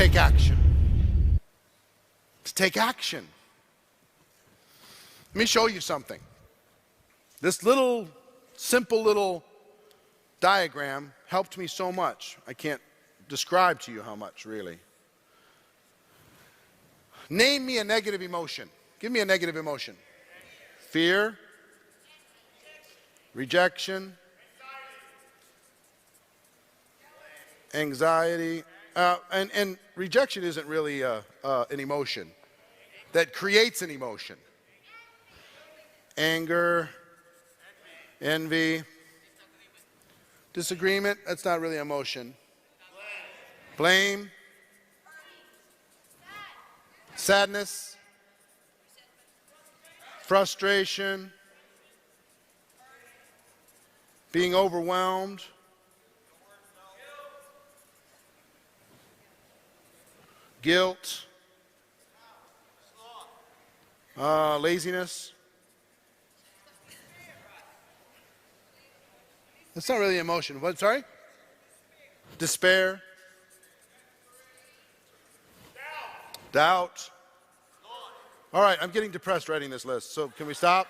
take action. To take action. Let me show you something. This little, simple little diagram helped me so much. I can't describe to you how much, really. Name me a negative emotion. Give me a negative emotion. Fear. Rejection. Anxiety. And rejection isn't really an emotion that creates an emotion. Anger. Envy. Disagreement. That's not really emotion. Blame. Sadness. Frustration. Being overwhelmed. Guilt. Laziness. That's not really emotion. What? Sorry? Despair. Doubt. All right, I'm getting depressed writing this list, so can we stop?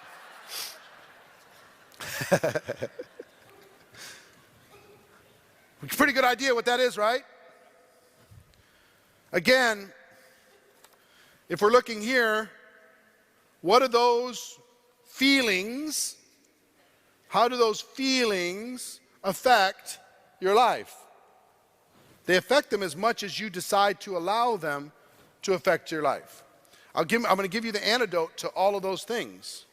Pretty good idea what that is, right? Again, if we're looking here, what are those feelings? How do those feelings affect your life? They affect them as much as you decide to allow them to affect your life. I'm going to give you the antidote to all of those things.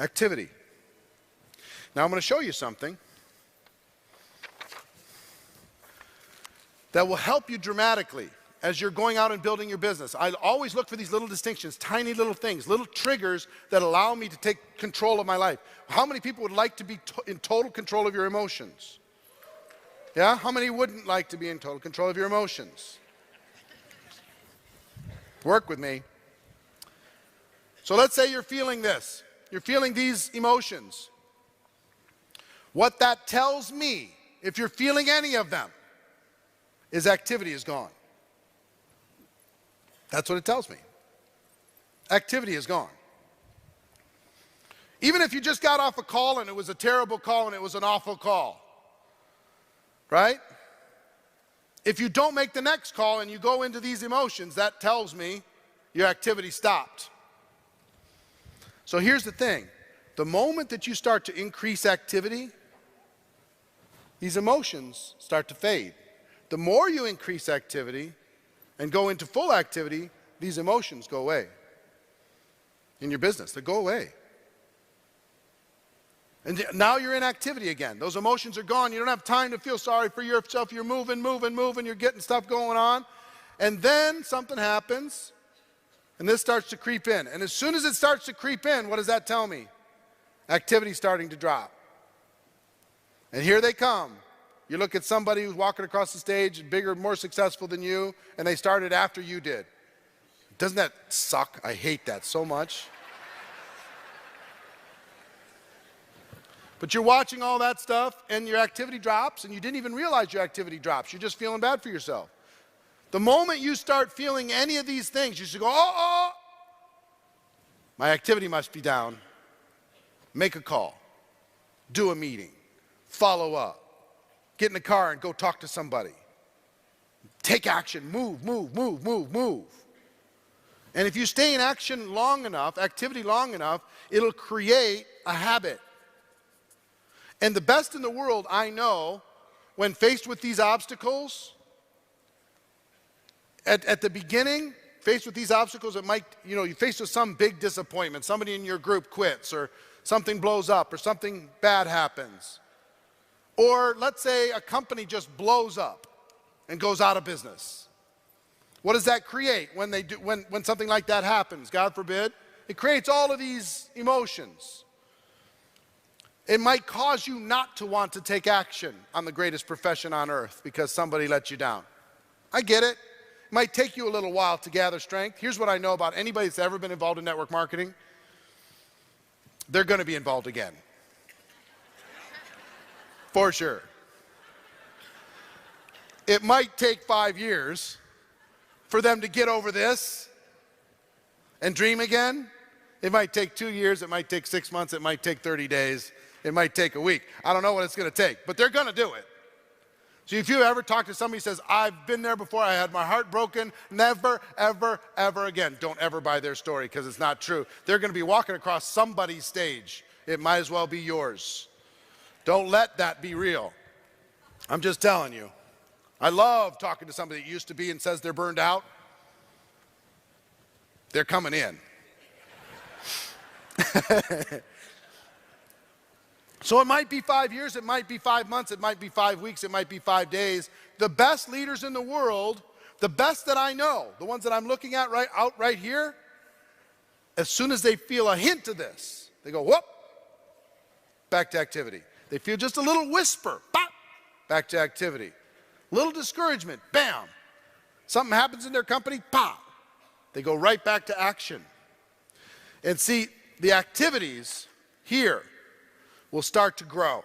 Activity. Now I'm going to show you something that will help you dramatically as you're going out and building your business. I always look for these little distinctions, tiny little things, little triggers that allow me to take control of my life. How many people would like to be in total control of your emotions? Yeah? How many wouldn't like to be in total control of your emotions? Work with me. So let's say you're feeling this. You're feeling these emotions. What that tells me, if you're feeling any of them, is activity is gone. That's what it tells me. Activity is gone. Even if you just got off a call and it was a terrible call and it was an awful call, right? If you don't make the next call and you go into these emotions, that tells me your activity stopped. So here's the thing. The moment that you start to increase activity, these emotions start to fade. The more you increase activity and go into full activity, these emotions go away. In your business, they go away. And now you're in activity again. Those emotions are gone. You don't have time to feel sorry for yourself. You're moving, you're getting stuff going on. And then something happens, and this starts to creep in. And as soon as it starts to creep in, what does that tell me? Activity's starting to drop. And here they come. You look at somebody who's walking across the stage, bigger, more successful than you, and they started after you did. Doesn't that suck? I hate that so much. But you're watching all that stuff, and your activity drops, and you didn't even realize your activity drops. You're just feeling bad for yourself. The moment you start feeling any of these things, you should go, oh, my activity must be down. Make a call. Do a meeting. Follow up. Get in the car and go talk to somebody. Take action. Move. And if you stay in action long enough, activity long enough, it'll create a habit. And the best in the world, I know, when faced with these obstacles, at the beginning, faced with these obstacles, it might, you're faced with some big disappointment. Somebody in your group quits, or something blows up, or something bad happens. Or let's say a company just blows up and goes out of business. What does that create when something like that happens? God forbid. It creates all of these emotions. It might cause you not to want to take action on the greatest profession on earth because somebody let you down. I get it. It might take you a little while to gather strength. Here's what I know about anybody that's ever been involved in network marketing. They're going to be involved again. For sure. It might take 5 years for them to get over this and dream again. It might take 2 years, it might take 6 months, it might take 30 days, it might take a week. I don't know what it's gonna take, but they're gonna do it. So if you ever talk to somebody who says, I've been there before, I had my heart broken, never, ever, ever again, don't ever buy their story because it's not true. They're gonna be walking across somebody's stage. It might as well be yours. Don't let that be real. I'm just telling you. I love talking to somebody that used to be and says they're burned out. They're coming in. So it might be 5 years, it might be 5 months, it might be 5 weeks, it might be 5 days. The best leaders in the world, the best that I know, the ones that I'm looking at right here, as soon as they feel a hint of this, they go, whoop, back to activity. They feel just a little whisper, pop, back to activity. Little discouragement, bam. Something happens in their company, pop. They go right back to action. And see, the activities here will start to grow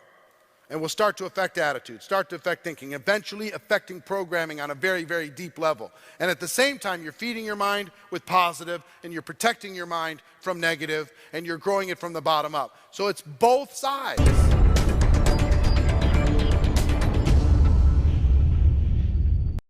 and will start to affect attitudes, start to affect thinking, eventually affecting programming on a very, very deep level. And at the same time, you're feeding your mind with positive and you're protecting your mind from negative and you're growing it from the bottom up. So it's both sides.